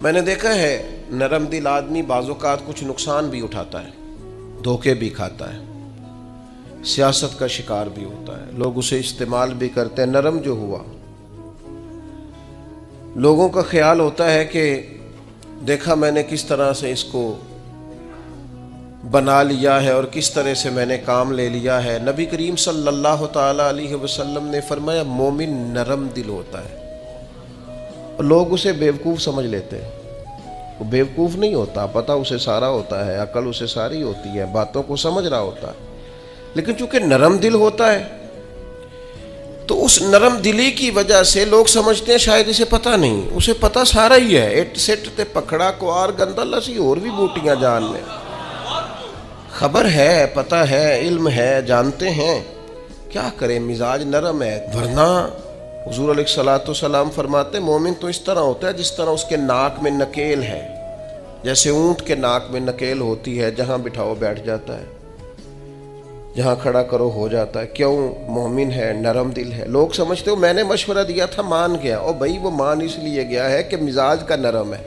मैंने देखा है नरम दिल आदमी बाज़-औक़ात कुछ नुकसान भी उठाता है, धोखे भी खाता है, सियासत का शिकार भी होता है, लोग उसे इस्तेमाल भी करते हैं। नरम जो हुआ, लोगों का ख्याल होता है कि देखा मैंने किस तरह से इसको बना लिया है और किस तरह से मैंने काम ले लिया है। नबी करीम सल्लल्लाहु ताला अलैहि वसल्लम ने फरमाया मोमिन नरम दिल होता है। लोग उसे बेवकूफ़ समझ लेते हैं। वो बेवकूफ़ नहीं होता, पता उसे सारा होता है, अकल उसे सारी होती है, बातों को समझ रहा होता है, लेकिन चूंकि नरम दिल होता है तो उस नरम दिली की वजह से लोग समझते हैं शायद इसे पता नहीं, उसे पता सारा ही है। इट सिट ते पखड़ा कुआर गंदल असी और भी बूटियां जान में, खबर है, पता है, इल्म है, जानते हैं, क्या करें, मिजाज नरम है। वरना हुजूर अलैहिस्सलाम फरमाते मोमिन तो इस तरह होता है जिस तरह उसके नाक में नकेल है, जैसे ऊंट के नाक में नकेल होती है, जहां बिठाओ बैठ जाता है, जहां खड़ा करो हो जाता है। क्यों? मोमिन है, नरम दिल है। लोग समझते हो मैंने मशवरा दिया था मान गया, और भाई वो मान इसलिए गया है कि मिजाज का नरम है।